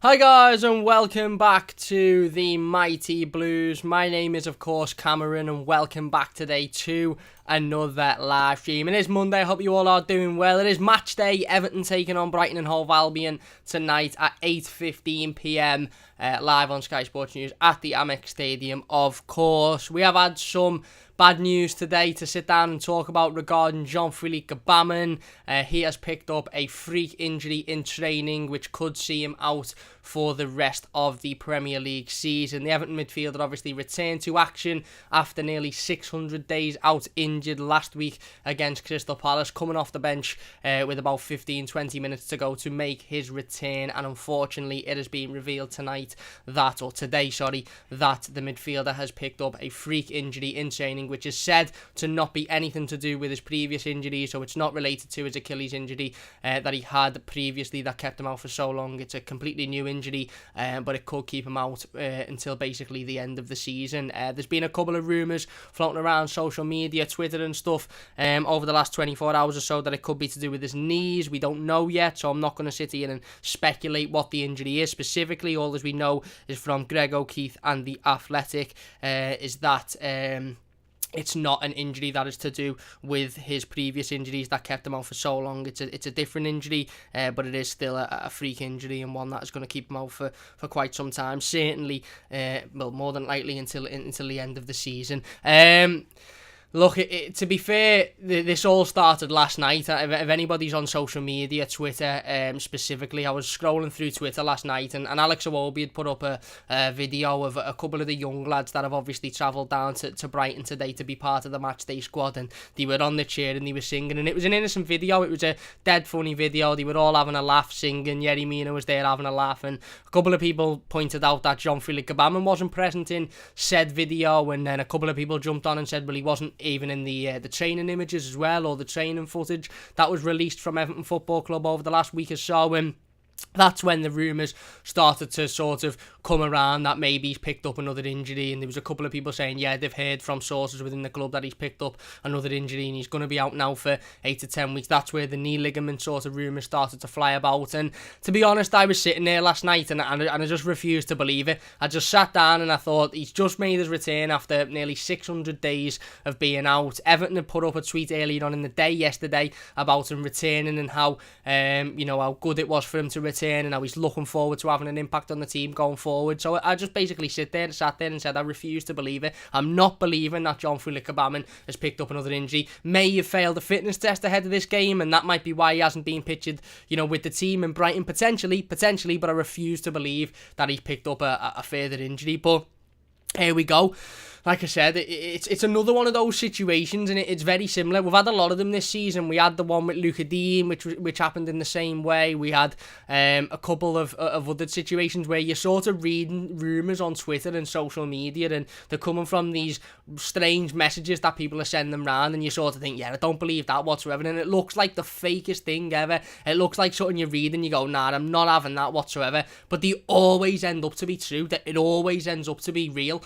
Hi guys and welcome back to the Mighty Blues. My name is of course Cameron and welcome back today to another live stream. It is Monday, I hope you all are doing well. It is match day, Everton taking on Brighton and Hove Albion tonight at 8:15pm live on Sky Sports News at the Amex Stadium. Of course, we have had some bad news today to sit down and talk about regarding Jean-Philippe Gbamin. He has picked up a freak injury in training which could see him out for the rest of the Premier League season. The Everton midfielder obviously returned to action after nearly 600 days out injured last week against Crystal Palace, coming off the bench with about 15-20 minutes to go to make his return, and unfortunately it has been revealed today that the midfielder has picked up a freak injury in training which is said to not be anything to do with his previous injury, so it's not related to his Achilles injury that he had previously that kept him out for so long. It's a completely new injury, but it could keep him out until basically the end of the season. There's been a couple of rumours floating around social media, Twitter and stuff over the last 24 hours or so that it could be to do with his knees. We don't know yet, so I'm not going to sit here and speculate what the injury is specifically. All as we know is from Greg O'Keefe and The Athletic is that it's not an injury that is to do with his previous injuries that kept him out for so long. It's a different injury, but it is still a freak injury and one that is going to keep him out for quite some time. Certainly, more than likely until the end of the season. Look, to be fair, this all started last night. If anybody's on social media, Twitter specifically, I was scrolling through Twitter last night and Alex Iwobi had put up a video of a couple of the young lads that have obviously travelled down to Brighton today to be part of the matchday squad, and they were on the chair and they were singing, and it was an innocent video. It was a dead funny video. They were all having a laugh singing. Yerry Mina was there having a laugh, and a couple of people pointed out that Jean-Philippe Gbamin wasn't present in said video, and then a couple of people jumped on and said, well, he wasn't even in the training images as well, or the training footage that was released from Everton Football Club over the last week or so, and that's when the rumours started to sort of come around that maybe he's picked up another injury, and there was a couple of people saying, yeah, they've heard from sources within the club that he's picked up another injury and he's going to be out now for 8 to 10 weeks. That's where the knee ligament sort of rumours started to fly about, and to be honest, I was sitting there last night and I just refused to believe it. I just sat down and I thought, he's just made his return after nearly 600 days of being out. Everton had put up a tweet earlier on in the day yesterday about him returning and how how good it was for him to return and how he's looking forward to having an impact on the team going forward. So I just basically sat there and said I refuse to believe it. I'm not believing that Jean-Philippe Gbamin has picked up another injury. May have failed a fitness test ahead of this game, and that might be why he hasn't been pictured, with the team in Brighton, potentially, but I refuse to believe that he's picked up a further injury. But here we go. Like I said, it's another one of those situations, and it's very similar. We've had a lot of them this season. We had the one with Luca Dean, which happened in the same way. We had a couple of other situations where you're sort of reading rumours on Twitter and social media, and they're coming from these strange messages that people are sending around, and you sort of think, yeah, I don't believe that whatsoever, and it looks like the fakest thing ever. It looks like something you read and you go, nah, I'm not having that whatsoever, but they always end up to be true. That it always ends up to be real.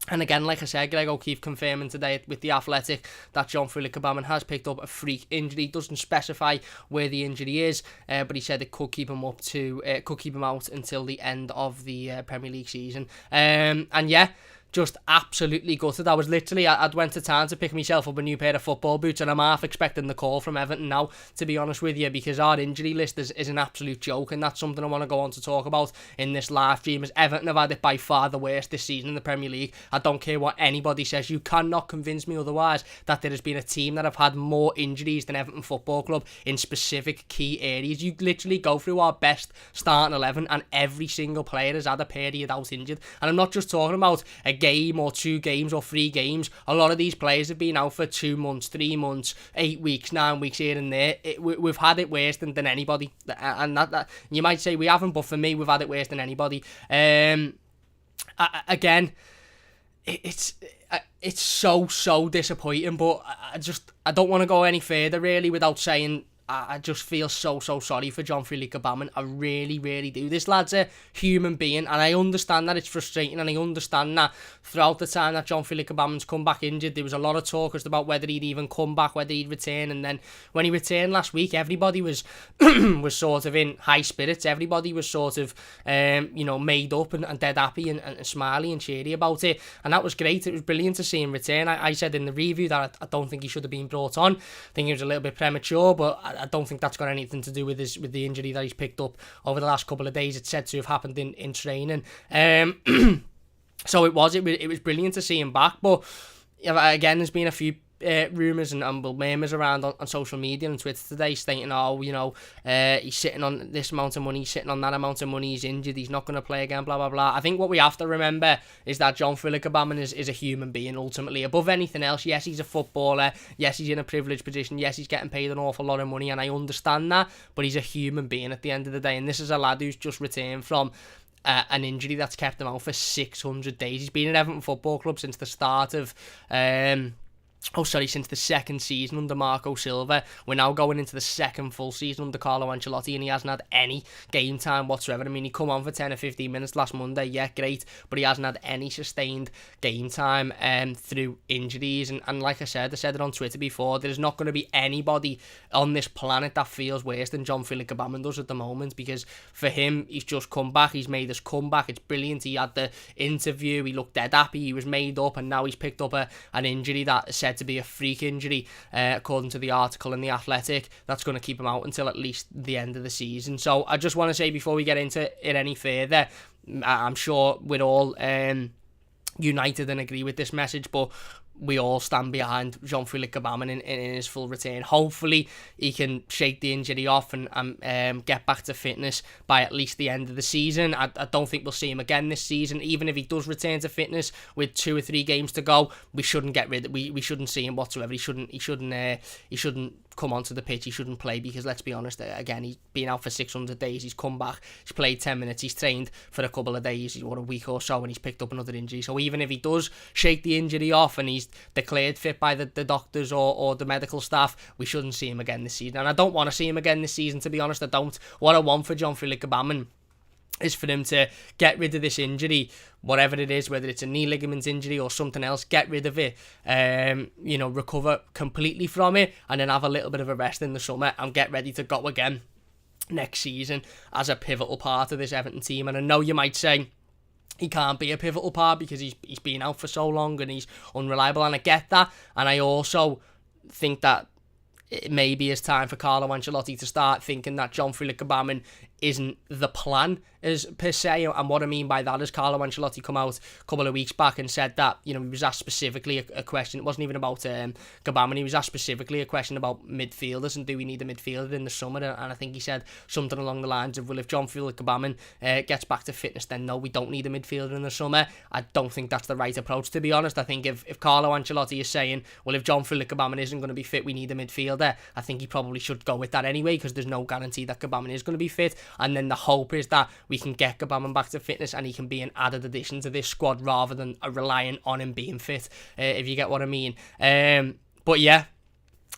And again, like I said, Greg O'Keefe confirming today with The Athletic that Jean-Philippe Gbamin has picked up a freak injury. He doesn't specify where the injury is, but he said it could keep him out until the end of the Premier League season. And yeah, just absolutely gutted. I'd went to town to pick myself up a new pair of football boots, and I'm half expecting the call from Everton now, to be honest with you, because our injury list is an absolute joke, and that's something I want to go on to talk about in this live stream, as Everton have had it by far the worst this season in the Premier League. I don't care what anybody says, you cannot convince me otherwise that there has been a team that have had more injuries than Everton Football Club in specific key areas. You literally go through our best starting 11 and every single player has had a period out injured, and I'm not just talking about a game or 2 games or 3 games. A lot of these players have been out for 2 months, 3 months, 8 weeks, 9 weeks here and there. We've had it worse than anybody, and that you might say we haven't, but for me, we've had it worse than anybody. Again, it's so disappointing, but I don't want to go any further really without saying I just feel so sorry for Jean-Philippe Gbamin. I really, really do. This lad's a human being, and I understand that it's frustrating, and I understand that throughout the time that Jean-Philippe Gbamin's come back injured, there was a lot of talk as about whether he'd even come back, whether he'd return, and then when he returned last week, everybody was was sort of in high spirits. Everybody was sort of, made up and dead happy and smiley and cheery about it, and that was great. It was brilliant to see him return. I said in the review that I don't think he should have been brought on. I think he was a little bit premature, but I don't think that's got anything to do with the injury that he's picked up over the last couple of days. It's said to have happened in training. So it was brilliant to see him back. But again, there's been a few rumours and murmurs around on social media and Twitter today stating, he's sitting on this amount of money, he's sitting on that amount of money, he's injured, he's not going to play again, blah, blah, blah. I think what we have to remember is that Jean-Philippe Gbamin is a human being, ultimately. Above anything else, yes, he's a footballer, yes, he's in a privileged position, yes, he's getting paid an awful lot of money, and I understand that, but he's a human being at the end of the day, and this is a lad who's just returned from an injury that's kept him out for 600 days. He's been at Everton Football Club since the start of... since the second season under Marco Silva. We're now going into the second full season under Carlo Ancelotti, and he hasn't had any game time whatsoever. I mean, he come on for 10 or 15 minutes last Monday, yeah, great, but he hasn't had any sustained game time through injuries, and like I said it on Twitter before, there's not going to be anybody on this planet that feels worse than Jean-Philippe Gbamin does at the moment, because for him, he's just come back, he's made his comeback, it's brilliant. He had the interview, he looked dead happy, he was made up, and now he's picked up an injury that said to be a freak injury, according to the article in The Athletic, that's going to keep him out until at least the end of the season. So I just want to say, before we get into it any further, I'm sure we're all united and agree with this message, but we all stand behind Jean-Philippe Gbamin in his full return. Hopefully he can shake the injury off and get back to fitness by at least the end of the season. I don't think we'll see him again this season. Even if he does return to fitness with 2 or 3 games to go, we shouldn't we shouldn't see him whatsoever. He shouldn't come onto the pitch, he shouldn't play, because let's be honest, again, he's been out for 600 days, he's come back, he's played 10 minutes, he's trained for a couple of days, or a week or so, and he's picked up another injury. So even if he does shake the injury off and he's declared fit by the doctors or the medical staff, we shouldn't see him again this season. And I don't want to see him again this season, to be honest. I don't. What I want for Jean-Philippe Gbamin is for him to get rid of this injury, whatever it is, whether it's a knee ligament injury or something else, get rid of it, recover completely from it, and then have a little bit of a rest in the summer and get ready to go again next season as a pivotal part of this Everton team. And I know you might say he can't be a pivotal part because he's been out for so long and he's unreliable, and I get that, and I also think that it maybe is time for Carlo Ancelotti to start thinking that Jean-Philippe Gbamin isn't the plan as per se. And what I mean by that is Carlo Ancelotti come out a couple of weeks back and said that, he was asked specifically a question. It wasn't even about Gbamin. He was asked specifically a question about midfielders and do we need a midfielder in the summer, and I think he said something along the lines of, well, if Jean-Philippe Gbamin gets back to fitness, then no, we don't need a midfielder in the summer. I don't think that's the right approach, to be honest. I think if Carlo Ancelotti is saying, well, if Jean-Philippe Gbamin isn't going to be fit, we need a midfielder, I think he probably should go with that anyway, because there's no guarantee that Gbamin is going to be fit, and then the hope is that we can get Gbamin back to fitness and he can be an added addition to this squad rather than relying on him being fit, if you get what I mean. But yeah,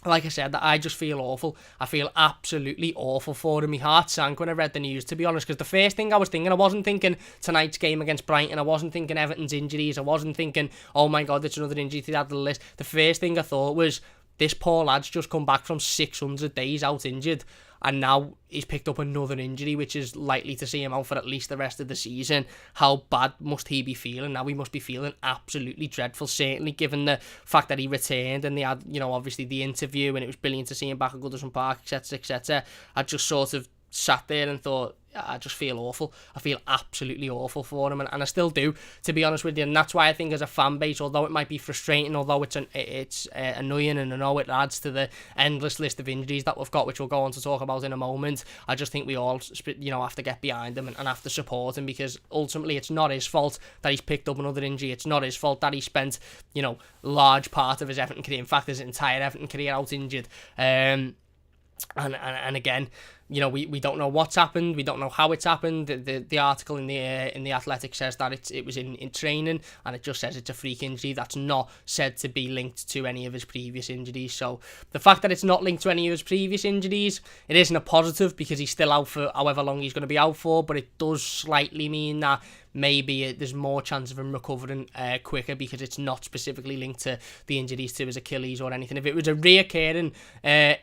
like I said, I just feel awful. I feel absolutely awful for him. My heart sank when I read the news, to be honest, because the first thing I was thinking, I wasn't thinking tonight's game against Brighton, I wasn't thinking Everton's injuries, I wasn't thinking, oh my god, it's another injury to add to the list. The first thing I thought was, this poor lad's just come back from 600 days out injured, and now he's picked up another injury, which is likely to see him out for at least the rest of the season. How bad must he be feeling? Now he must be feeling absolutely dreadful, certainly given the fact that he returned and they had, obviously the interview, and it was brilliant to see him back at Goodison Park, etc, etc. I just sort of sat there and thought, I just feel awful. I feel absolutely awful for him, and I still do, to be honest with you. And that's why I think, as a fan base, although it might be frustrating, although it's annoying, and I know it adds to the endless list of injuries that we've got, which we'll go on to talk about in a moment, I just think we all, have to get behind him and have to support him, because ultimately it's not his fault that he's picked up another injury. It's not his fault that he spent, large part of his Everton career, in fact his entire Everton career, out injured. And again, we don't know what's happened. We don't know how it's happened. The article in the Athletic says that it was in training, and it just says it's a freak injury. That's not said to be linked to any of his previous injuries. So the fact that it's not linked to any of his previous injuries, it isn't a positive because he's still out for however long he's going to be out for. But it does slightly mean that maybe there's more chance of him recovering quicker because it's not specifically linked to the injuries to his Achilles or anything. If it was a reoccurring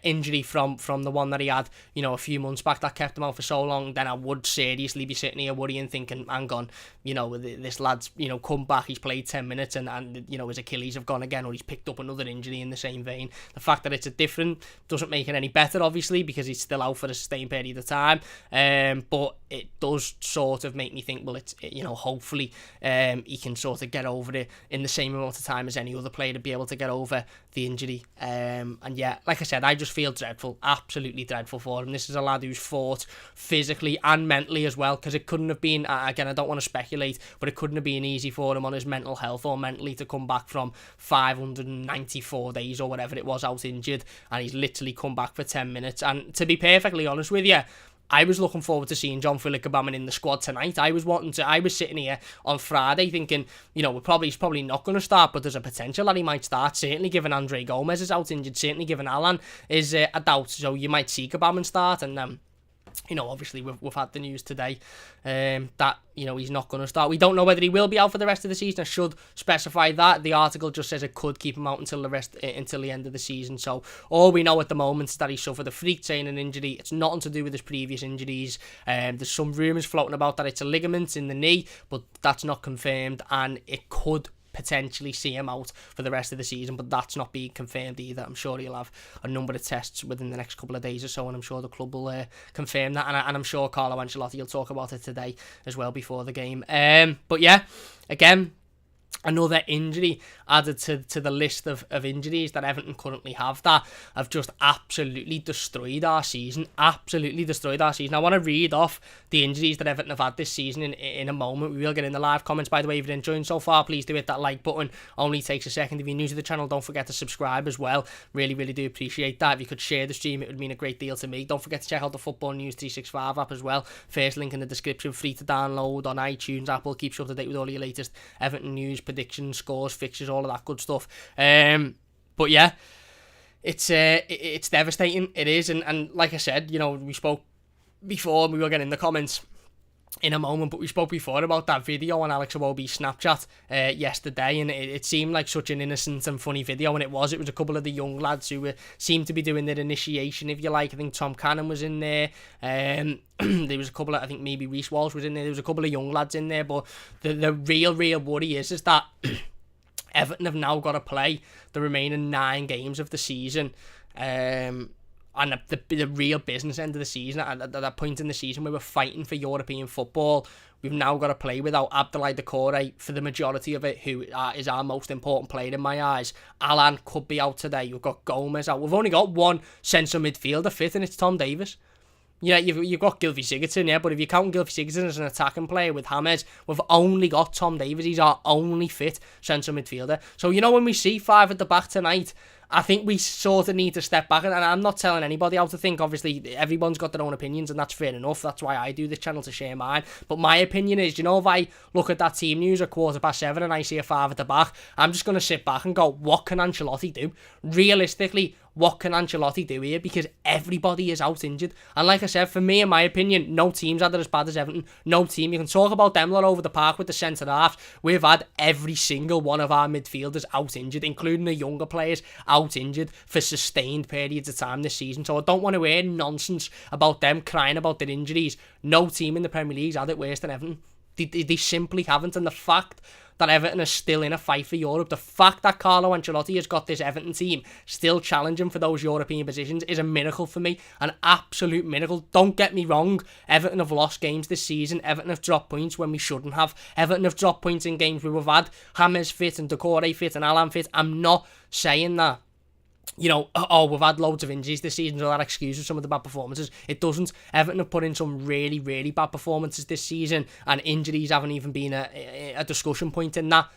injury from the one that he had, a few months back that kept him out for so long, then I would seriously be sitting here worrying, thinking, hang on, this lad's, come back, he's played 10 minutes and his Achilles have gone again, or he's picked up another injury in the same vein. The fact that it's a different doesn't make it any better, obviously, because he's still out for a sustained period of time. But it does sort of make me think, well, hopefully he can sort of get over it in the same amount of time as any other player to be able to get over the injury. And yeah, like I said, I just feel dreadful, absolutely dreadful for him. This is a lad who's fought physically and mentally as well, because it couldn't have been, again, I don't want to speculate, but it couldn't have been easy for him on his mental health or mentally to come back from 594 days or whatever it was out injured, and he's literally come back for 10 minutes. And to be perfectly honest with you, I was looking forward to seeing Jean-Philippe Gbamin in the squad tonight. I was sitting here on Friday thinking, he's probably not going to start, but there's a potential that he might start. Certainly given Andre Gomez is out injured, certainly given Alan is a doubt, so you might see Gbamin start. And obviously we've had the news today that he's not going to start. We don't know whether he will be out for the rest of the season. I should specify that. The article just says it could keep him out until the end of the season. So all we know at the moment is that he suffered a freak training injury. It's nothing to do with his previous injuries. There's some rumours floating about that it's a ligament in the knee, but that's not confirmed, and it could potentially see him out for the rest of the season, but that's not being confirmed either. I'm sure he'll have a number of tests within the next couple of days or so, and I'm sure the club will confirm that, and I'm sure Carlo Ancelotti will talk about it today as well before the game. But yeah, again, another injury added to the list of injuries that Everton currently have that have just absolutely destroyed our season. I want to read off the injuries that Everton have had this season in a moment. We will get in the live comments. By the way, if you're enjoying so far, please do hit that like button. Only takes a second. If you're new to the channel, don't forget to subscribe as well. Really, really do appreciate that. If you could share the stream, it would mean a great deal to me. Don't forget to check out the Football News 365 app as well. First link in the description, free to download on iTunes. Apple keeps you up to date with all your latest Everton news, predictions, scores, fixtures, all of that good stuff. But yeah, it's devastating. It is, and like I said, we spoke before, and we will get in the comments in a moment, but we spoke before about that video on Alex Iwobi's Snapchat yesterday, and it seemed like such an innocent and funny video, and it was a couple of the young lads who seemed to be doing their initiation, if you like. I think Tom Cannon was in there, there was a couple of, I think maybe Reece Walsh was in there was a couple of young lads in there, but the real worry is that Everton have now got to play the remaining 9 games of the season, and the real business end of the season, at that point in the season where we're fighting for European football, we've now got to play without Abdoulaye Doucouré for the majority of it, who is our most important player in my eyes. Alan could be out today. We've got Gomez out. We've only got one central midfielder fit, and it's Tom Davies. Yeah, you've got Gylfi Sigurdsson, yeah, but if you count Gylfi Sigurdsson as an attacking player with James, we've only got Tom Davies. He's our only fit central midfielder. So, when we see 5 at the back tonight, I think we sort of need to step back, and I'm not telling anybody how to think. Obviously, everyone's got their own opinions, and that's fair enough. That's why I do this channel, to share mine. But my opinion is, if I look at that team news at 7:15 and I see a 5 at the back, I'm just going to sit back and go, what can Ancelotti do? Realistically, what can Ancelotti do here? Because everybody is out injured. And like I said, for me, in my opinion, no team's had it as bad as Everton. No team. You can talk about them lot over the park with the centre halves. We've had every single one of our midfielders out injured, including the younger players out injured for sustained periods of time this season. So I don't want to hear nonsense about them crying about their injuries. No team in the Premier League's had it worse than Everton. They simply haven't. And the fact that Everton is still in a fight for Europe, the fact that Carlo Ancelotti has got this Everton team still challenging for those European positions is a miracle for me, an absolute miracle. Don't get me wrong, Everton have lost games this season, Everton have dropped points when we shouldn't have, Everton have dropped points in games where we've had James fit and Doucouré fit and Alan fit. I'm not saying that we've had loads of injuries this season, so that excuses some of the bad performances. It doesn't. Everton have put in some really, really bad performances this season, and injuries haven't even been a discussion point in that.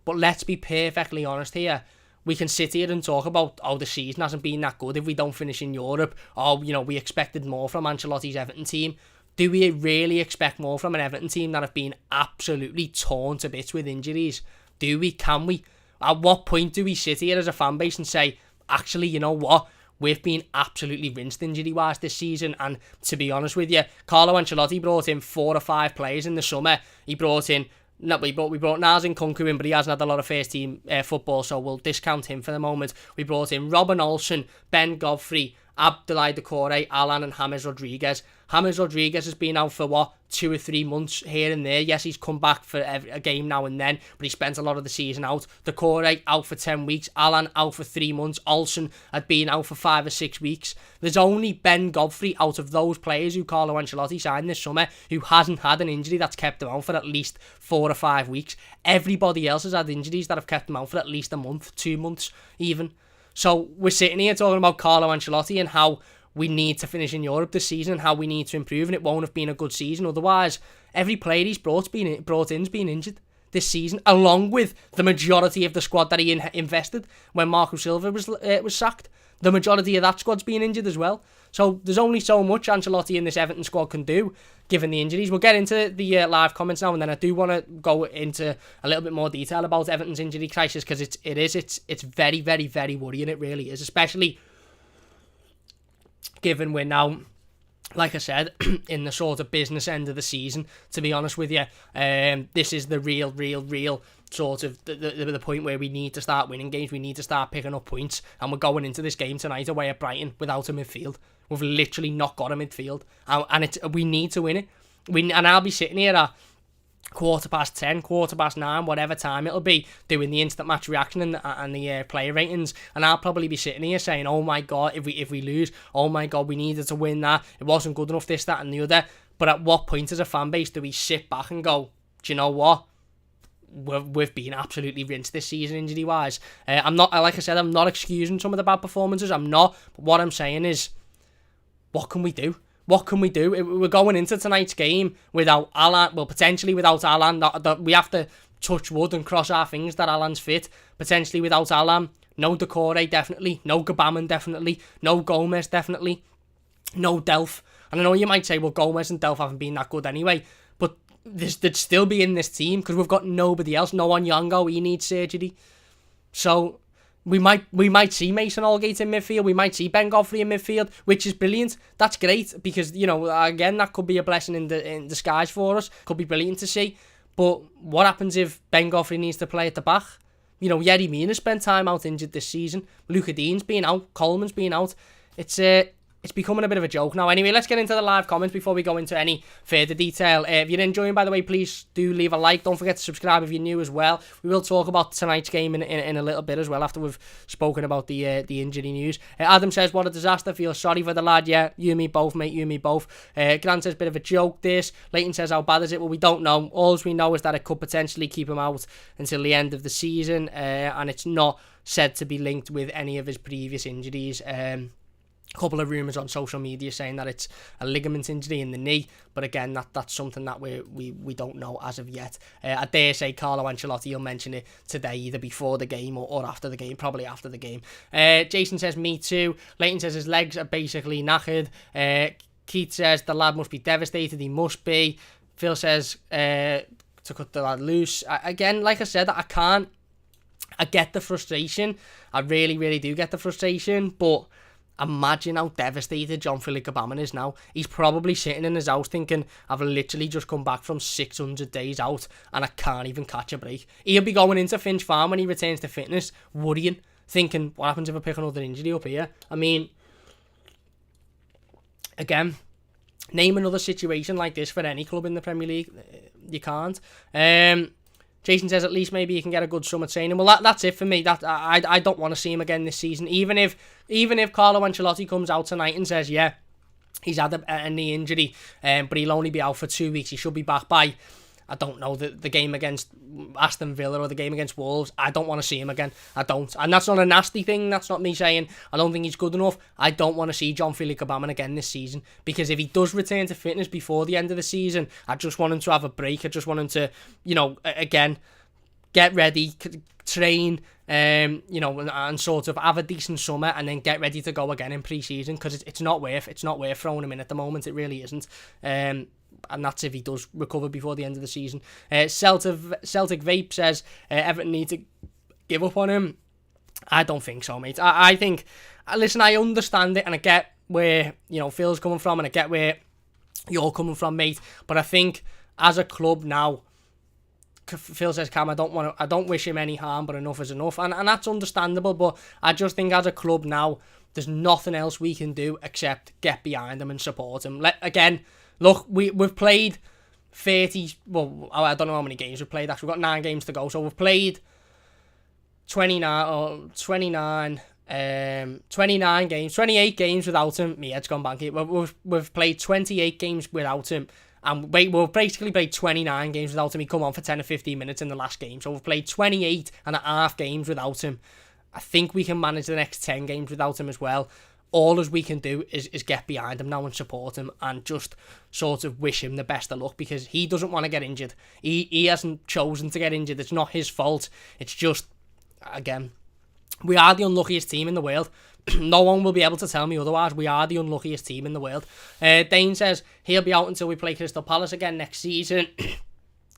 But let's be perfectly honest here. we can sit here and talk about, oh, the season hasn't been that good if we don't finish in Europe. Oh, we expected more from Ancelotti's Everton team. Do we really expect more from an Everton team that have been absolutely torn to bits with injuries? Do we? Can we? At what point do we sit here as a fan base and say, actually, you know what? We've been absolutely rinsed injury-wise this season. And to be honest with you, Carlo Ancelotti brought in 4 or 5 players in the summer. We brought Nars and Kunku in, but he hasn't had a lot of first-team football, so we'll discount him for the moment. We brought in Robin Olsen, Ben Godfrey, Abdoulaye Doucouré, Alan and James Rodriguez. James Rodriguez has been out for 2 or 3 months here and there. Yes, he's come back for a game now and then, but he spent a lot of the season out. Doucouré out for 10 weeks. Alan out for 3 months. Olsen had been out for 5 or 6 weeks. There's only Ben Godfrey out of those players who Carlo Ancelotti signed this summer who hasn't had an injury that's kept him out for at least 4 or 5 weeks. Everybody else has had injuries that have kept him out for at least a month, 2 months even. So we're sitting here talking about Carlo Ancelotti and how we need to finish in Europe this season and how we need to improve, and it won't have been a good season otherwise. Every player he's brought in's been injured this season, along with the majority of the squad that he invested when Marco Silva was sacked. The majority of that squad's been injured as well. So there's only so much Ancelotti and this Everton squad can do, given the injuries. We'll get into the live comments now, and then I do want to go into a little bit more detail about Everton's injury crisis, because it's very, very, very worrying. It really is, especially given we're now, like I said, in the sort of business end of the season, to be honest with you. This is the real sort of the point where we need to start winning games. We need to start picking up points, and we're going into this game tonight away at Brighton without a midfield. We've literally not got a midfield, and we need to win it. And I'll be sitting here at 10:15, 9:15, whatever time it'll be, doing the instant match reaction and the player ratings, and I'll probably be sitting here saying, oh my god, if we lose, oh my god, we needed to win that, it wasn't good enough, this, that and the other. But at what point as a fan base do we sit back and go, do you know what, we've been absolutely rinsed this season injury wise? I'm not, like I said, I'm not excusing some of the bad performances, I'm not, but what I'm saying is, what can we do? What can we do? We're going into tonight's game without Alan, well, potentially without Alan. We have to touch wood and cross our fingers that Alan's fit. Potentially without Alan. No Doucouré, definitely. No Gbamin, definitely. No Gomez, definitely. No Delph. And I know you might say, well, Gomez and Delph haven't been that good anyway. But they'd still be in this team because we've got nobody else. No Onyango, he needs surgery. So we might see Mason Holgate in midfield. We might see Ben Godfrey in midfield, which is brilliant. That's great because, you know, again, that could be a blessing in disguise for us. Could be brilliant to see. But what happens if Ben Godfrey needs to play at the back? You know, Yerry Mina spent time out injured this season. Luca Dean's been out. Coleman's been out. It's becoming a bit of a joke now. Anyway, let's get into the live comments before we go into any further detail. If you're enjoying, by the way, please do leave a like. Don't forget to subscribe if you're new as well. We will talk about tonight's game in a little bit as well after we've spoken about the injury news. Adam says, what a disaster. Feel sorry for the lad. Yeah, you and me both, mate. You and me both. Grant says, bit of a joke this. Leighton says, how bad is it? Well, we don't know. All we know is that it could potentially keep him out until the end of the season. And it's not said to be linked with any of his previous injuries. Couple of rumours on social media saying that it's a ligament injury in the knee, but again, that's something that we don't know as of yet. I dare say Carlo Ancelotti will mention it today, either before the game or after the game, probably after the game. Jason says, me too. Leighton says his legs are basically knackered. Keith says the lad must be devastated, he must be. Phil says to cut the lad loose. Again, like I said, I get the frustration. I really, really do get the frustration, but imagine how devastated Jean-Philippe Gbamin is now. He's probably sitting in his house thinking, I've literally just come back from 600 days out and I can't even catch a break. He'll be going into Finch Farm when he returns to fitness, worrying, thinking, what happens if I pick another injury up here? I mean, again, name another situation like this for any club in the Premier League. You can't. Jason says at least maybe he can get a good summer training. Well, that's it for me. That I don't want to see him again this season. Even if Carlo Ancelotti comes out tonight and says, yeah, he's had a knee injury, but he'll only be out for 2 weeks. He should be back by, I don't know, the game against Aston Villa or the game against Wolves. I don't want to see him again. I don't. And that's not a nasty thing. That's not me saying I don't think he's good enough. I don't want to see Jean-Philippe Gbamin again this season. Because if he does return to fitness before the end of the season, I just want him to have a break. I just want him to, you know, again, get ready, train, and sort of have a decent summer and then get ready to go again in pre-season, because it's not worth throwing him in at the moment. It really isn't. And that's if he does recover before the end of the season. Celtic Vape says Everton need to give up on him. I don't think so, mate. I think, listen, I understand it and I get where Phil's coming from and I get where you're coming from, mate. But I think as a club now, Phil says, Cam, I don't wish him any harm, but enough is enough, and that's understandable. But I just think as a club now, there's nothing else we can do except get behind him and support him. Look, we've played 30. Well, I don't know how many games we've played. Actually, we've got 9 games to go, so we've played 29 games, 28 games without him. My head's gone banky. We've played 28 games without him. And we've basically played 29 games without him. He come on for 10 or 15 minutes in the last game. So we've played 28 and a half games without him. I think we can manage the next 10 games without him as well. All as we can do is get behind him now and support him and just sort of wish him the best of luck, because he doesn't want to get injured. He hasn't chosen to get injured. It's not his fault. It's just, again, we are the unluckiest team in the world. No one will be able to tell me otherwise. We are the unluckiest team in the world. Dane says he'll be out until we play Crystal Palace again next season.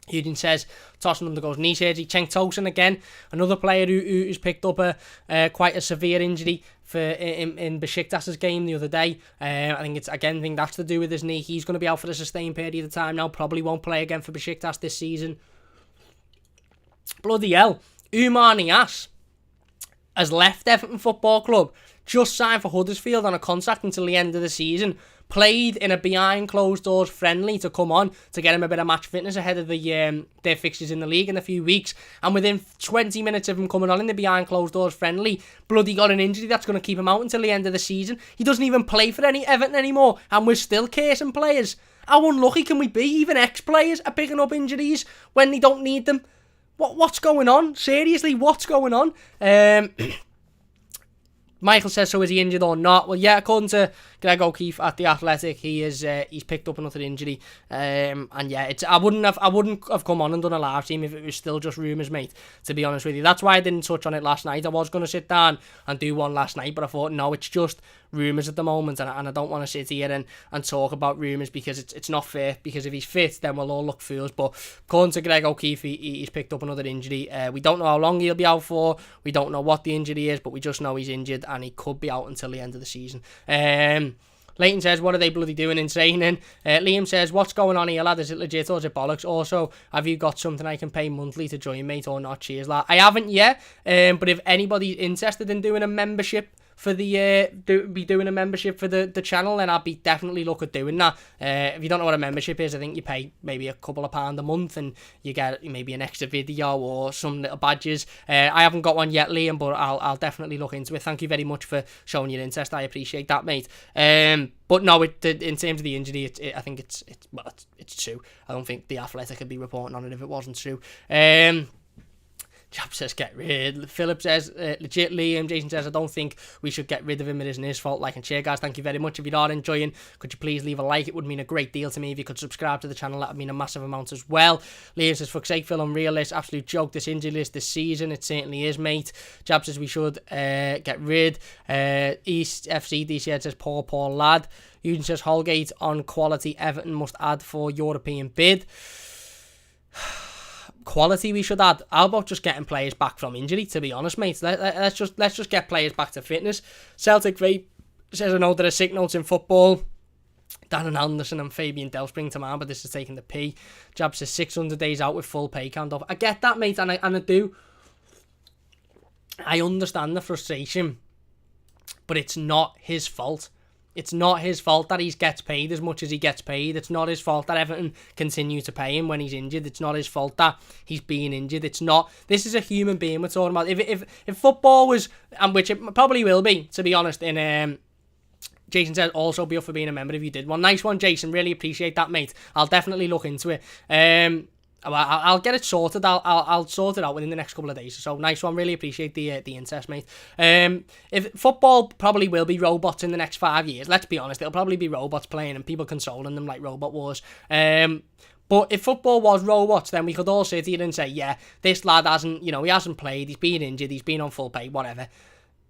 Eugene says Tosin undergoes knee surgery. Cenk Tosin again, another player who's picked up quite a severe injury in Besiktas's game the other day. I think that's to do with his knee. He's going to be out for a sustained period of time now. Probably won't play again for Besiktas this season. Bloody hell, Umar Niasse has left Everton Football Club. Just signed for Huddersfield on a contract until the end of the season. Played in a behind closed doors friendly to come on to get him a bit of match fitness ahead of their fixtures in the league in a few weeks. And within 20 minutes of him coming on in the behind closed doors friendly, bloody got an injury that's going to keep him out until the end of the season. He doesn't even play for any Everton anymore, and we're still casing players. How unlucky can we be? Even ex-players are picking up injuries when they don't need them. What's going on? Seriously, what's going on? Michael says, so is he injured or not? Well, yeah, according to Greg O'Keefe at The Athletic, he's picked up another injury. And yeah, I wouldn't have come on and done a live stream if it was still just rumours, mate, to be honest with you. That's why I didn't touch on it last night. I was going to sit down and do one last night, but I thought, no, it's just rumours at the moment, and I don't want to sit here and talk about rumours, because it's not fair, because if he's fit, then we'll all look fools. But according to Greg O'Keefe, he's picked up another injury. We don't know how long he'll be out for. We don't know what the injury is, but we just know he's injured, and he could be out until the end of the season. Leighton says, what are they bloody doing in training? Liam says, what's going on here, lad? Is it legit or is it bollocks? Also, have you got something I can pay monthly to join, mate, or not? Cheers, lad. I haven't yet, but if anybody's interested in doing a membership for the doing a membership for the channel, then I'd be definitely look at doing that. If you don't know what a membership is, I think you pay maybe a couple of £1 a month and you get maybe an extra video or some little badges. I haven't got one yet, Liam, but I'll definitely look into it. Thank you very much for showing your interest. I appreciate that, mate. But no, in terms of the injury, I think it's true. I don't think The Athletic could be reporting on it if it wasn't true. Chap says get rid. Philip says legit. Liam. Jason says I don't think we should get rid of him. It isn't his fault. Like and share, guys. Thank you very much. If you are enjoying, could you please leave a like? It would mean a great deal to me. If you could subscribe to the channel, that would mean a massive amount as well. Liam says fuck's sake, Phil, unreal list. Absolute joke. This injury list this season. It certainly is, mate. Jab says we should get rid. East FC DC says poor lad. Eugene says Holgate on quality. Everton must add for European bid. Quality we should add. How about just getting players back from injury, to be honest, mate? Let's just get players back to fitness. Celtic Vape says I know there are sick notes in football. Darren Anderson and Fabian Delph spring to mind, but this is taking the P. Jab says 600 days out with full pay count off. I get that, mate, and I do. I understand the frustration, but it's not his fault. It's not his fault that he gets paid as much as he gets paid. It's not his fault that Everton continue to pay him when he's injured. It's not his fault that he's being injured. It's not. This is a human being we're talking about. If football was, and which it probably will be, to be honest, in Jason said also be up for being a member if you did one. Nice one, Jason. Really appreciate that, mate. I'll definitely look into it. I'll get it sorted. I'll sort it out within the next couple of days. So nice one. Really appreciate the interest, mate. If football probably will be robots in the next 5 years. Let's be honest. It'll probably be robots playing and people consoling them like Robot Wars. But if football was robots, then we could all sit here and say, yeah, this lad hasn't, he hasn't played, he's been injured, he's been on full pay, whatever.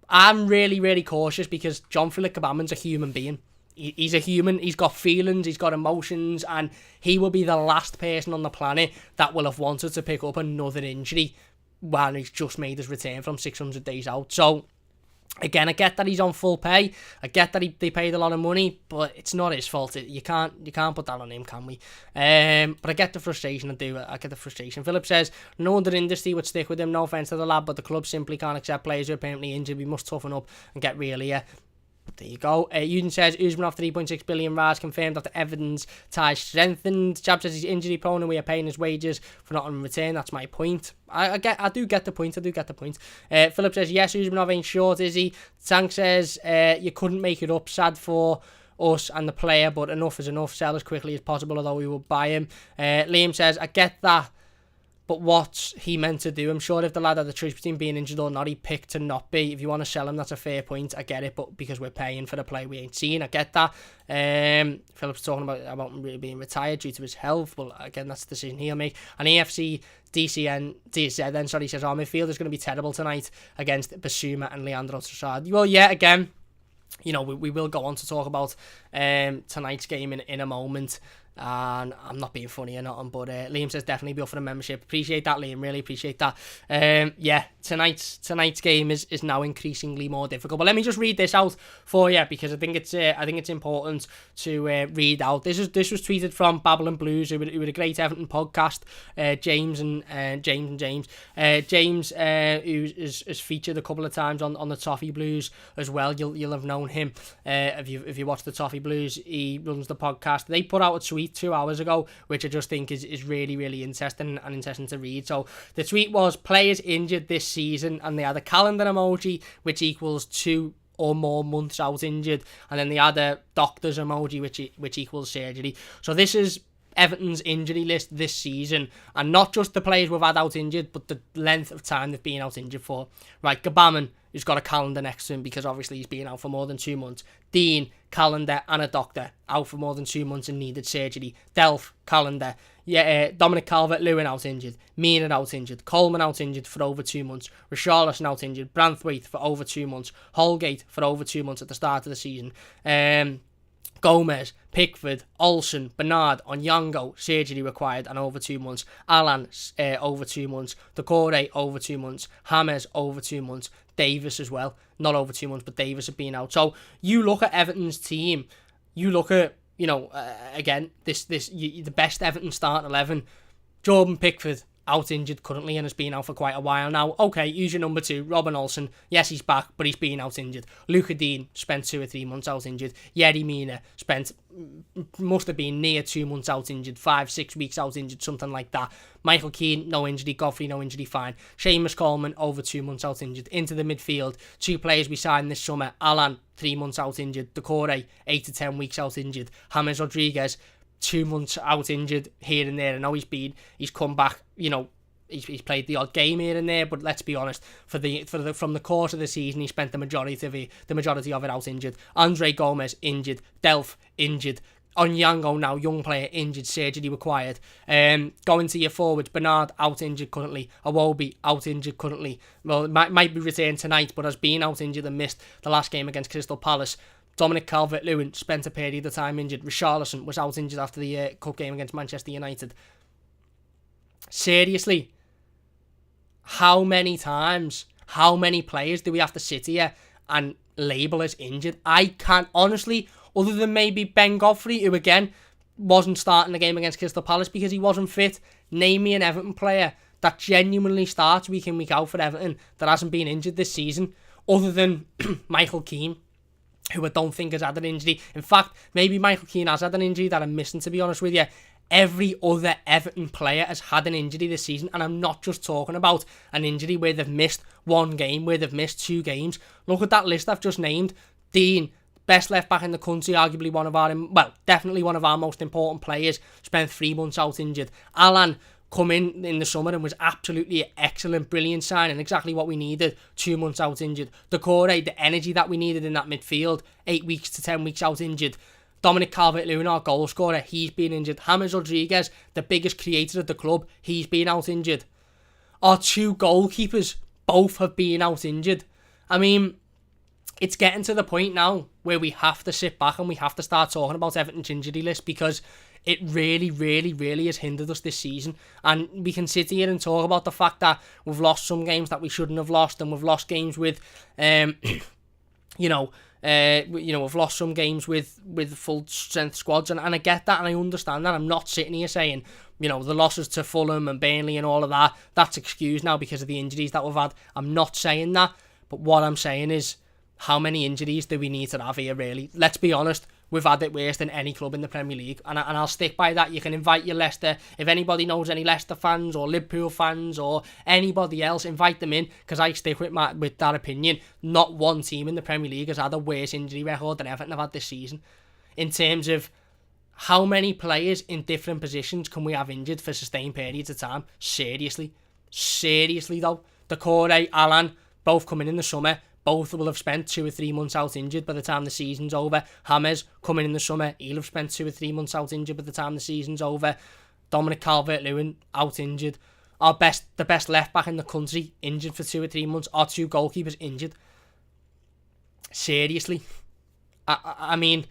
I'm really, really cautious because Jean-Philippe Gbamin's a human being. He's a human, he's got feelings, he's got emotions, and he will be the last person on the planet that will have wanted to pick up another injury when he's just made his return from 600 days out. So, again, I get that he's on full pay. I get that they paid a lot of money, but it's not his fault. You can't put that on him, can we? But I get the frustration. I get the frustration. Philip says, no wonder the industry would stick with him. No offence to the lad, but the club simply can't accept players who are permanently injured. We must toughen up and get real here. There you go. Uden says, Usmanov 3.6 billion rise confirmed after Everton's ties strengthened. Chap says he's injury prone and we are paying his wages for not in return. That's my point. I do get the point. Philip says, yes, Usmanov ain't short, is he? Tank says, you couldn't make it up. Sad for us and the player, but enough is enough. Sell as quickly as possible, although we will buy him. Liam says, I get that, but what's he meant to do? I'm sure if the lad had the choice between being injured or not, he picked to not be. If you want to sell him, that's a fair point. I get it, but because we're paying for the play we ain't seen, I get that. Philip's talking about him being retired due to his health. Well, again, that's the decision he'll make. And AFC DZ then says, our midfield is going to be terrible tonight against Basuma and Leandro Trossard. Well, yeah, again, we will go on to talk about tonight's game in a moment. And I'm not being funny or nothing, but Liam says definitely be up for the membership. Appreciate that, Liam. Really appreciate that. Yeah, tonight's game is now increasingly more difficult. But let me just read this out for you because I think it's important to read out. This was tweeted from Babylon Blues, who were a great Everton podcast. James, who is featured a couple of times on the Toffee Blues as well. You'll have known him if you watch the Toffee Blues. He runs the podcast. They put out a tweet 2 hours ago, which I just think is really, really interesting to read. So the tweet was, players injured this season, and they had a calendar emoji which equals 2 or more months out injured, and then they had a doctor's emoji which equals surgery. So this is Everton's injury list this season, and not just the players we've had out injured, but the length of time they've been out injured for. Right, Gbamin, who's got a calendar next to him because obviously he's been out for more than 2 months. Dean, calendar and a doctor, out for more than 2 months and needed surgery. Delph, calendar. Yeah, Dominic Calvert-Lewin out injured. Mina out injured. Coleman out injured for over 2 months. Richarlison out injured. Branthwaite for over 2 months. Holgate for over 2 months at the start of the season. Gomez, Pickford, Olsen, Bernard, Onyango, surgery required and over 2 months. Alan, over 2 months. Decore, over 2 months. James, over 2 months. Davis as well. Not over 2 months, but Davis had been out. So you look at Everton's team, you look at, again, the best Everton starting 11. Jordan Pickford, out injured currently and has been out for quite a while now. Okay, use your number 2, Robin Olsen. Yes, he's back, but he's been out injured. Luca Dean spent 2 or 3 months out injured. Yerry Mina must have been near 2 months out injured, 5-6 weeks out injured, something like that. Michael Keane, no injury. Godfrey, no injury, fine. Seamus Coleman, over 2 months out injured. Into the midfield, 2 players we signed this summer. Alan, 3 months out injured. Decore, 8 to 10 weeks out injured. James Rodriguez, 2 months out injured here and there. I know he's come back, he's played the odd game here and there, but let's be honest, from the course of the season, he spent the majority of it out injured. Andre Gomez injured, Delph injured, Onyango now, young player, injured, surgery required. Going to your forwards, Bernard out injured currently, Awobi out injured currently. Well, it might be returned tonight, but has been out injured and missed the last game against Crystal Palace. Dominic Calvert-Lewin spent a period of time injured. Richarlison was out injured after the cup game against Manchester United. Seriously, how many times, how many players do we have to sit here and label as injured? I can't, honestly, other than maybe Ben Godfrey, who again wasn't starting the game against Crystal Palace because he wasn't fit. Name me an Everton player that genuinely starts week in, week out for Everton that hasn't been injured this season, other than Michael Keane, who I don't think has had an injury. In fact, maybe Michael Keane has had an injury that I'm missing, to be honest with you. Every other Everton player has had an injury this season, and I'm not just talking about an injury where they've missed 1 game, where they've missed 2 games. Look at that list I've just named. Dean, best left back in the country, arguably definitely one of our most important players, spent 3 months out injured. Alan, come in the summer and was absolutely excellent, brilliant signing, exactly what we needed, 2 months out injured. Decore, the energy that we needed in that midfield, 8 weeks to 10 weeks out injured. Dominic Calvert-Lewin, our goal scorer, he's been injured. James Rodriguez, the biggest creator of the club, he's been out injured. Our 2 goalkeepers both have been out injured. I mean, it's getting to the point now where we have to sit back and we have to start talking about Everton's injury list, because it really, really, really has hindered us this season. And we can sit here and talk about the fact that we've lost some games that we shouldn't have lost, and we've lost games with, we've lost some games with full strength squads, and I get that and I understand that. I'm not sitting here saying, the losses to Fulham and Burnley and all of that, that's excused now because of the injuries that we've had. I'm not saying that, but what I'm saying is, how many injuries do we need to have here, really? Let's be honest, we've had it worse than any club in the Premier League, and I'll stick by that. You can invite your Leicester, if anybody knows any Leicester fans or Liverpool fans or anybody else, invite them in, because I stick with that opinion. Not one team in the Premier League has had a worse injury record than Everton have had this season. In terms of how many players in different positions can we have injured for sustained periods of time? Seriously though. Decore, Alan, both coming in the summer. Both will have spent 2 or 3 months out injured by the time the season's over. James, coming in the summer, he'll have spent 2 or 3 months out injured by the time the season's over. Dominic Calvert-Lewin, out injured. The best left-back in the country, injured for 2 or 3 months. Our 2 goalkeepers, injured. Seriously. I mean,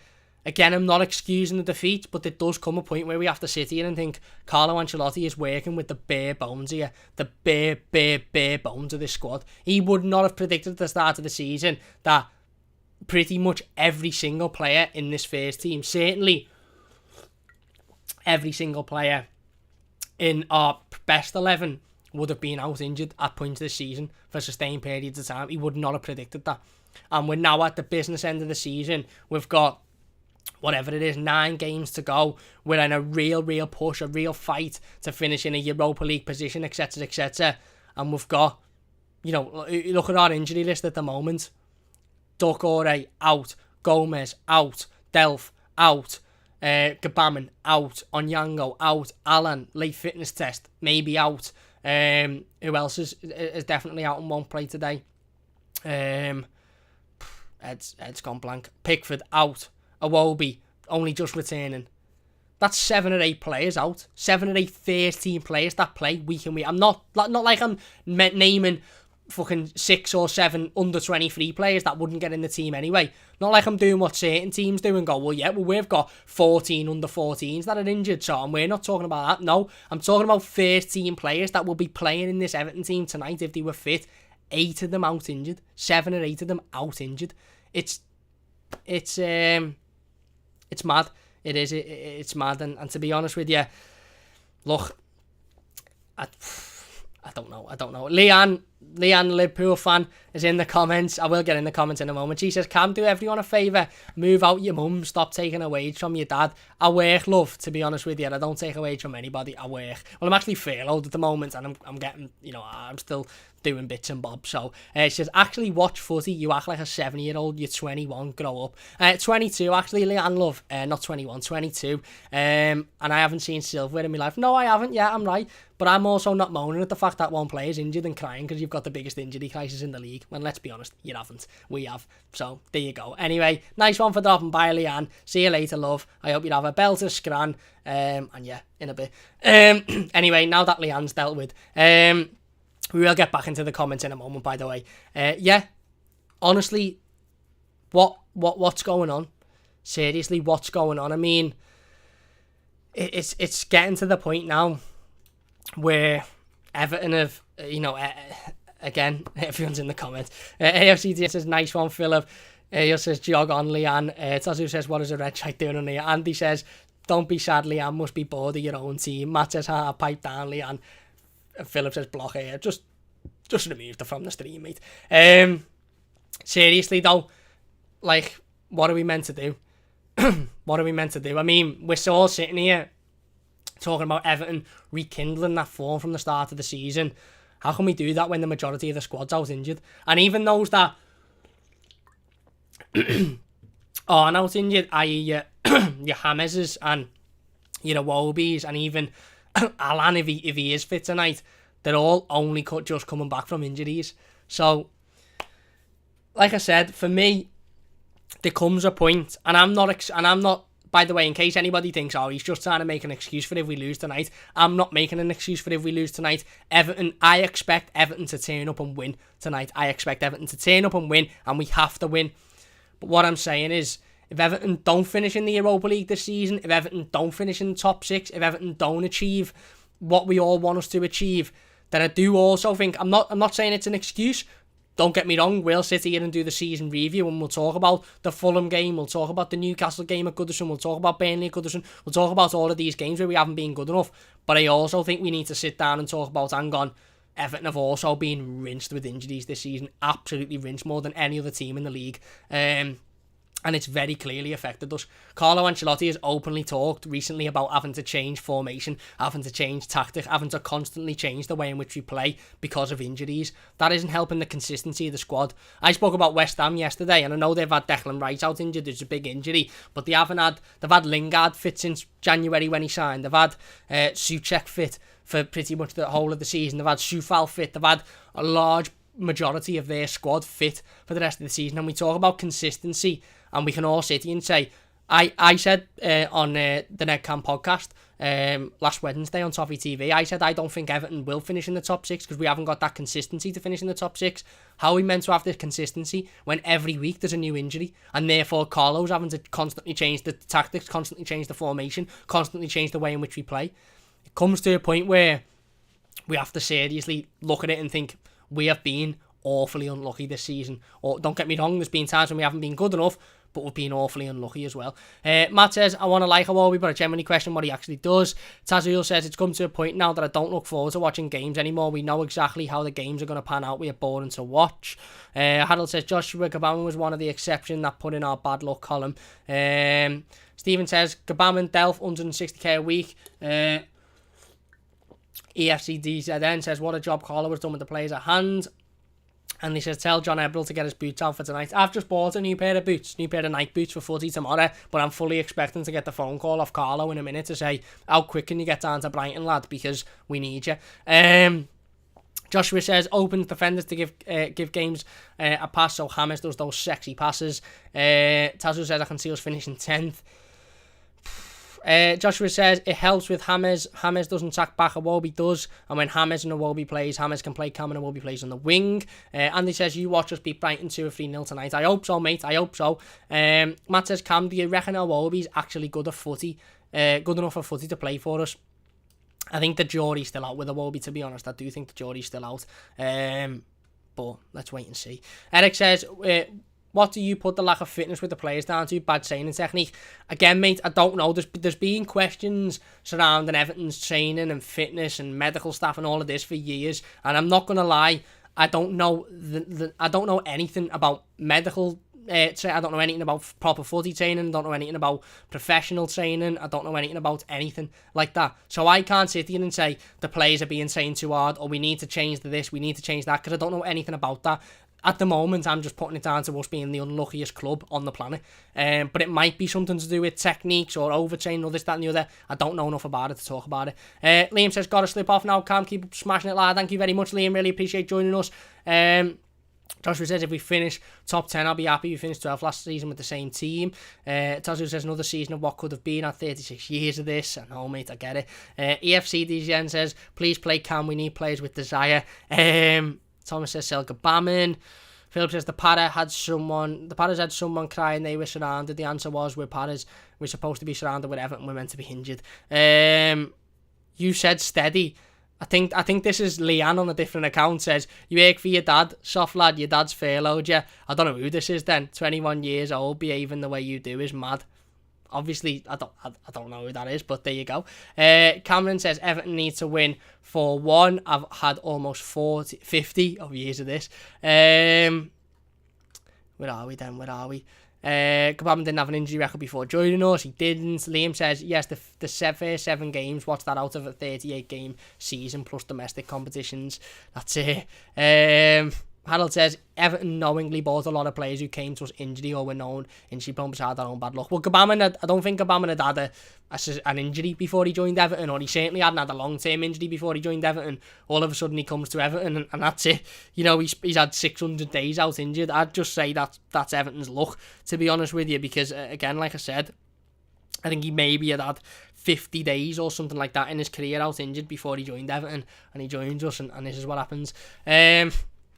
again, I'm not excusing the defeat, but there does come a point where we have to sit here and think Carlo Ancelotti is working with the bare bones here. The bare bones of this squad. He would not have predicted at the start of the season that pretty much every single player in this first team, certainly every single player in our best 11, would have been out injured at points this season for sustained periods of time. He would not have predicted that. And we're now at the business end of the season. We've got, whatever it is, 9 games to go. We're in a real push, a real fight to finish in a Europa League position, etc, etc. And we've got, look at our injury list at the moment. Decore, out. Gomez, out. Delph, out. Gbamin, out. Onyango, out. Alan, late fitness test, maybe out. Who else is definitely out and won't play today? Ed's gone blank. Pickford, out. Iwobi, only just returning. That's 7 or 8 players out. 7 or 8 first team players that play week in week. I'm not like I'm naming fucking 6 or 7 under 23 players that wouldn't get in the team anyway. Not like I'm doing what certain teams do and go, we've got 14 under 14s that are injured, so and we're not talking about that. No, I'm talking about first team players that will be playing in this Everton team tonight if they were fit. 8 of them out injured. 7 or 8 of them out injured. It's mad. It is. It's mad. And to be honest with you, look, I don't know. Leanne, Liverpool fan, is in the comments. I will get in the comments in a moment. She says, Cam, do everyone a favour. Move out your mum. Stop taking a wage from your dad. I work, love, to be honest with you. And I don't take a wage from anybody. I work. Well, I'm actually furloughed at the moment, and I'm getting, I'm still doing bits and bobs. So she says, actually watch footy. You act like a 7-year-old. You're 21. Grow up. 22, actually, Leanne, love. Not 21, 22. And I haven't seen silverware in my life. No, I haven't. Yeah, I'm right. But I'm also not moaning at the fact that one player is injured and crying because you've got the biggest injury crisis in the league. When, let's be honest, you haven't. We have. So, there you go. Anyway, nice one for dropping by, Leanne. See you later, love. I hope you have a belter scran. And yeah, in a bit. Anyway, now that Leanne's dealt with, we will get back into the comments in a moment, by the way. Yeah, honestly, what's going on? Seriously, what's going on? I mean, it's getting to the point now where Everton have, again, everyone's in the comments. AFCT says, nice one, Philip. He says, jog on, Leanne. Tazu says, what is a red shite doing on here? Andy says, don't be sad, Leanne must be bored of your own team. Matt says, pipe down, Leanne. And Philip says, block here. Just remove her from the stream, mate. Seriously, though, like, what are we meant to do? What are we meant to do? I mean, we're all sitting here talking about Everton rekindling that form from the start of the season. How can we do that when the majority of the squad's out injured? And even those that aren't out injured, i.e. your Jameses and your Wobbies and even Alan, if he is fit tonight, they're all only just coming back from injuries. So, like I said, for me, there comes a point, and I'm not by the way, in case anybody thinks, oh, he's just trying to make an excuse for if we lose tonight, I'm not making an excuse for if we lose tonight. I expect Everton to turn up and win tonight. I expect Everton to turn up and win, and we have to win. But what I'm saying is, if Everton don't finish in the Europa League this season, if Everton don't finish in the top 6, if Everton don't achieve what we all want us to achieve, then I do also think, I'm not saying it's an excuse. Don't get me wrong, we'll sit here and do the season review and we'll talk about the Fulham game, we'll talk about the Newcastle game at Goodison, we'll talk about Burnley at Goodison, we'll talk about all of these games where we haven't been good enough. But I also think we need to sit down and talk about, hang on, Everton have also been rinsed with injuries this season, absolutely rinsed more than any other team in the league. And it's very clearly affected us. Carlo Ancelotti has openly talked recently about having to change formation, having to change tactic, having to constantly change the way in which we play because of injuries. That isn't helping the consistency of the squad. I spoke about West Ham yesterday, and I know they've had Declan Rice out injured. There's a big injury, but they've had Lingard fit since January when he signed. They've had Souček fit for pretty much the whole of the season. They've had Soufal fit. They've had a large majority of their squad fit for the rest of the season. And we talk about consistency, and we can all sit here and say, I said on the Nedcam podcast last Wednesday on Toffee TV, I said I don't think Everton will finish in the top 6 because we haven't got that consistency to finish in the top 6. How are we meant to have this consistency when every week there's a new injury, and therefore Carlo's having to constantly change the tactics, constantly change the formation, constantly change the way in which we play? It comes to a point where we have to seriously look at it and think, we have been awfully unlucky this season. Or don't get me wrong, there's been times when we haven't been good enough, but we've been awfully unlucky as well. Matt says, I want to like Iwobi, but I genuinely question what he actually does. Tazul says, it's come to a point now that I don't look forward to watching games anymore. We know exactly how the games are going to pan out. We are boring to watch. Harold says, Joshua Gbamin was one of the exceptions that put in our bad luck column. Stephen says, Gbamin dealt 160k a week. EFCDZN says, what a job Carlo has done with the players at hand. And he says, tell John Eberl to get his boots out for tonight. I've just bought a new pair of night boots for footy tomorrow, but I'm fully expecting to get the phone call off Carlo in a minute to say, how quick can you get down to Brighton, lad, because we need you. Joshua says, opens defenders to give games a pass, so James does those sexy passes. Tazu says, I can see us finishing 10th. Joshua says, it helps with James. James doesn't sack back, Iwobi does. And when James and Iwobi plays, James can play Cam and Iwobi plays on the wing. Andy says, you watch us beat Brighton 2 or 3-0 tonight. I hope so, mate. I hope so. Matt says, Cam, do you reckon Iwobi's actually good enough for footy to play for us? I think the jury's still out with Iwobi, to be honest. I do think the jury's still out. But let's wait and see. Eric says, what do you put the lack of fitness with the players down to? Bad training technique? Again, mate, I don't know. There's been questions surrounding Everton's training and fitness and medical staff and all of this for years. And I'm not going to lie, I don't know I don't know anything about medical I don't know anything about proper footy training. I don't know anything about professional training. I don't know anything about anything like that. So I can't sit here and say the players are being trained too hard, or we need to change this, we need to change that, because I don't know anything about that. At the moment, I'm just putting it down to us being the unluckiest club on the planet. But it might be something to do with techniques or overtraining or this, that and the other. I don't know enough about it to talk about it. Liam says, gotta slip off now, Cam. Keep smashing it, lad. Thank you very much, Liam. Really appreciate joining us. Joshua says, if we finish top 10, I'll be happy. We finished 12th last season with the same team. Tazu says, another season of what could have been. At 36 years of this. I know, mate, I get it. EFCDGN says, please play Cam. We need players with desire. Thomas says, sell Gbamin. Philip says, the Paras had someone crying they were surrounded. The answer was, we're Paras. We're supposed to be surrounded with Everton. We're meant to be injured. You said steady. I think this is Leanne on a different account. Says, you work for your dad, soft lad, your dad's furloughed you. I don't know who this is then. 21 years old, behaving the way you do is mad. Obviously, I don't know who that is, but there you go. Cameron says, Everton needs to win 4-1. I've had almost 50 of years of this. Where are we then? Gbamin didn't have an injury record before joining us. He didn't. Liam says, yes, the first 7 games, what's that out of a 38-game season plus domestic competitions? That's it. Harold says, Everton knowingly bought a lot of players who came to us injury or were known injury prone beside their own bad luck. Well, I don't think Gbamin had an injury before he joined Everton, or he certainly hadn't had a long-term injury before he joined Everton. All of a sudden he comes to Everton and that's it. You know, he's had 600 days out injured. I'd just say that's Everton's luck, to be honest with you, because again, like I said, I think he maybe had 50 days or something like that in his career out injured before he joined Everton, and he joins us, and this is what happens.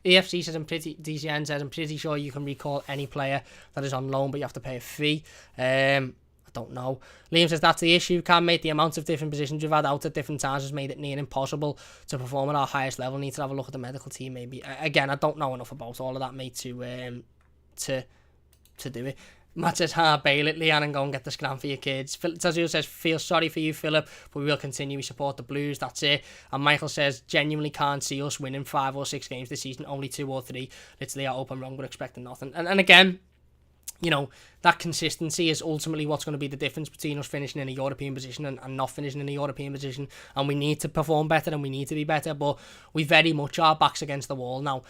EFC says DCN says, I'm pretty sure you can recall any player that is on loan, but you have to pay a fee. I don't know. Liam says that's the issue, Cam, mate. The amount of different positions we've had out at different times has made it near impossible to perform at our highest level. Need to have a look at the medical team, maybe. Again, I don't know enough about all of that, mate, to do it. Matt says, bail it, Leanne, and go and get the scram for your kids. Tazio says, feel sorry for you, Philip, but we will continue. We support the Blues, that's it. And Michael says, genuinely can't see us winning 5 or 6 games this season, only 2 or 3. Literally, I hope I'm wrong, but expecting nothing. And again, you know, that consistency is ultimately what's going to be the difference between us finishing in a European position and not finishing in a European position. And we need to perform better and we need to be better, but we very much are backs against the wall now.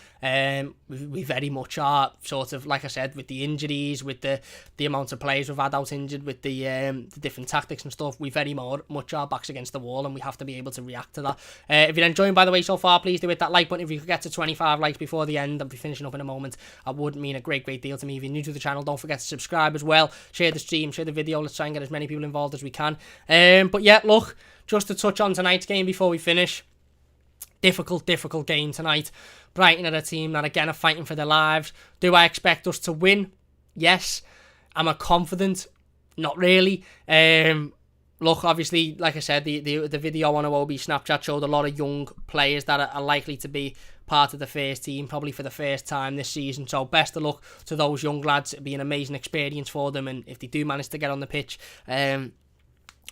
We very much are, sort of, like I said, with the injuries, with the amount of players we've had out injured, with the different tactics and stuff, we very much are backs against the wall, and we have to be able to react to that. If you're enjoying, by the way, so far, please do hit that like button. If you could get to 25 likes before the end, I'll be finishing up in a moment. That would mean a great deal to me. If you're new to the channel, don't forget to subscribe as well. Share the stream, share the video. Let's try and get as many people involved as we can. But yeah, look, just to touch on tonight's game before we finish. Difficult game tonight. Brighton are a team that, again, are fighting for their lives. Do I expect us to win? Yes. Am I confident? Not really. Look, obviously, like I said, the video on OB Snapchat showed a lot of young players that are likely to be part of the first team, probably for the first time this season. So best of luck to those young lads. It'll be an amazing experience for them, and if they do manage to get on the pitch,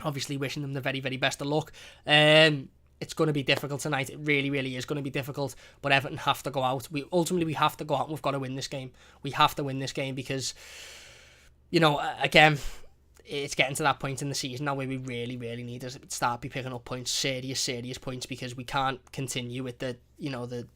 obviously wishing them the very best of luck. It's going to be difficult tonight. It really is going to be difficult, but Everton have to go out. We have to go out, and we've got to win this game. We have to win this game because, you know, again, it's getting to that point in the season now where we really need to start picking up points, serious points, because we can't continue with the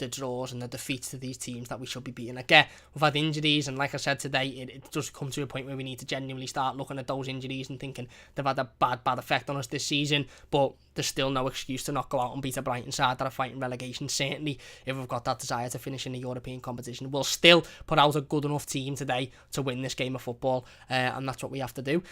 draws and the defeats to these teams that we should be beating. Again, we've had injuries, and like I said today, it does come to a point where we need to genuinely start looking at those injuries and thinking they've had a bad effect on us this season, but there's still no excuse to not go out and beat a Brighton side that are fighting relegation. Certainly, if we've got that desire to finish in the European competition, we'll still put out a good enough team today to win this game of football, and that's what we have to do.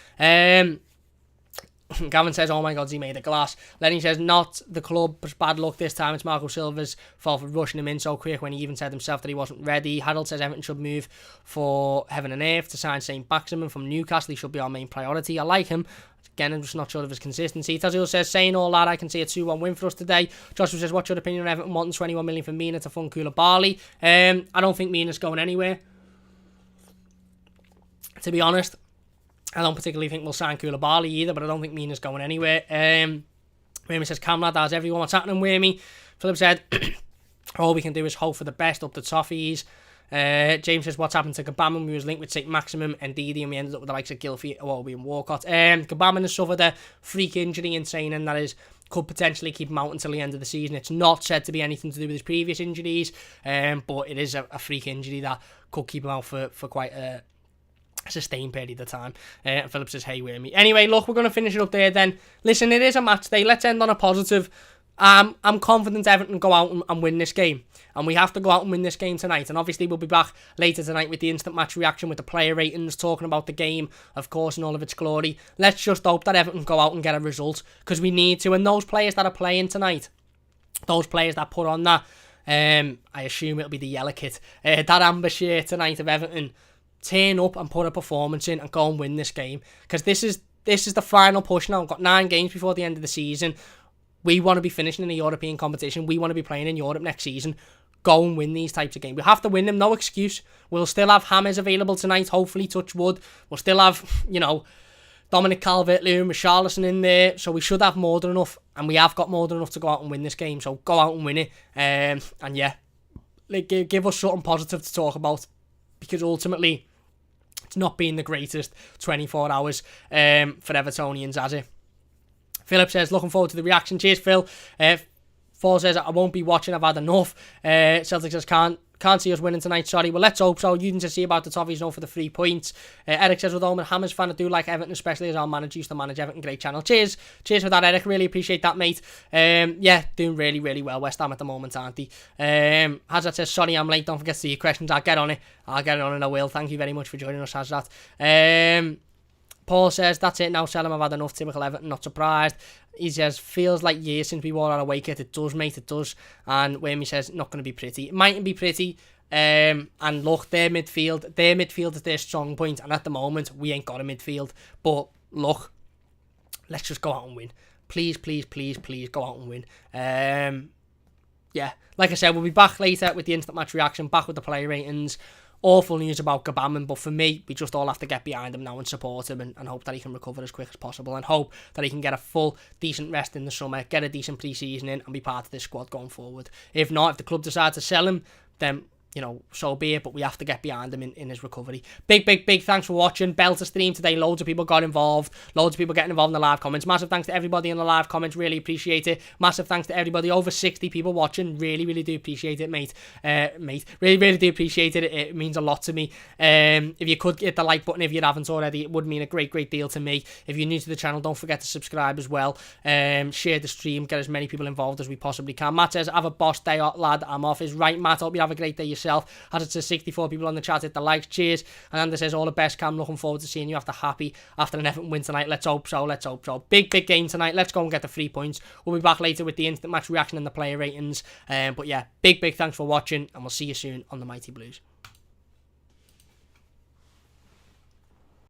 Gavin says, oh my God, he made a glass. Lenny says, not the club's bad luck this time. It's Marco Silva's fault for rushing him in so quick when he even said himself that he wasn't ready. Harold says Everton should move for heaven and earth to sign St. Maximin from Newcastle. He should be our main priority. I like him. Again, I'm just not sure of his consistency. Tazil says, saying all that, I can see a 2-1 win for us today. Joshua says, what's your opinion on Everton wanting 21 million for Mina to fund Koulibaly? I don't think Mina's going anywhere, to be honest. I don't particularly think we'll sign Koulibaly either, but I don't think Mina's going anywhere. Wormy says, Camlad, how's everyone? What's happening, Wormy? Philip said, all we can do is hope for the best up the toffees. James says, what's happened to Gbamin? We was linked with St. Maximin and Didi, and we ended up with the likes of Gylfi, Iwobi and Walcott. Gbamin has suffered a freak injury in training that could potentially keep him out until the end of the season. It's not said to be anything to do with his previous injuries, but it is a freak injury that could keep him out for quite a sustained period of time. Philip says, hey, Wormy. Anyway, look, we're going to finish it up there then. Listen, it is a match day. Let's end on a positive. I'm confident Everton go out and win this game. And we have to go out and win this game tonight. And obviously we'll be back later tonight with the instant match reaction, with the player ratings, talking about the game, of course, in all of its glory. Let's just hope that Everton go out and get a result, because we need to. And those players that are playing tonight, those players that put on that, I assume it'll be the yellow kit, that amber shirt tonight of Everton, turn up and put a performance in and go and win this game, because this is the final push now. We've got 9 games before the end of the season. We want to be finishing in a European competition. We want to be playing in Europe next season. Go and win these types of games. We have to win them, no excuse. We'll still have Hammers available tonight, hopefully, touch wood. We'll still have, Dominic Calvert-Lewin with Charleston in there, so we should have more than enough, and we have got more than enough to go out and win this game. So go out and win it, and yeah, give us something positive to talk about, because ultimately it's not been the greatest 24 hours for Evertonians, has it? Philip says, looking forward to the reaction. Cheers, Phil. Paul says, I won't be watching, I've had enough. Celtic says, can't see us winning tonight, sorry. Well, let's hope so. You can just see about the Toffees, no, for the 3 points. Eric says, with I'm a Hammers fan, I do like Everton, especially as our manager used to manage Everton. Great channel. Cheers for that, Eric. Really appreciate that, mate. Yeah, doing really well. West Ham at the moment, aren't they? Hazard says, sorry I'm late, don't forget to see your questions. I'll get on it and I will. Thank you very much for joining us, Hazard. Paul says, that's it now, sell him, I've had enough, typical Everton, not surprised. He says, feels like years since we wore our away kit. It does, mate, it does. And Wimmy says, not going to be pretty. It mightn't be pretty. And look, their midfield is their strong point, and at the moment, we ain't got a midfield. But look, let's just go out and win. Please, please, please, please go out and win. Yeah, like I said, we'll be back later with the instant match reaction, back with the player ratings. Awful news about Gbamin, but for me, we just all have to get behind him now and support him and hope that he can recover as quick as possible, and hope that he can get a full, decent rest in the summer, get a decent pre-season in, and be part of this squad going forward. If not, if the club decide to sell him, then, you know, so be it, but we have to get behind him in his recovery. Big thanks for watching. Belter stream today. Loads of people got involved. Loads of people getting involved in the live comments. Massive thanks to everybody in the live comments. Really appreciate it. Massive thanks to everybody. Over 60 people watching. Really do appreciate it, mate. Really do appreciate it. It means a lot to me. If you could hit the like button if you haven't already, it would mean a great deal to me. If you're new to the channel, don't forget to subscribe as well. Share the stream. Get as many people involved as we possibly can. Matt says, have a boss day, lad. I'm off. Is right, Matt. Hope you have a great day yourself. As it says, 64 people on the chat, hit the likes, cheers. And Andy says, all the best, Cam, looking forward to seeing you after an Everton win tonight. Let's hope so. Big game tonight. Let's go and get the 3 points. We'll be back later with the instant match reaction and the player ratings. But yeah, big thanks for watching, and we'll see you soon on the Mighty Blues.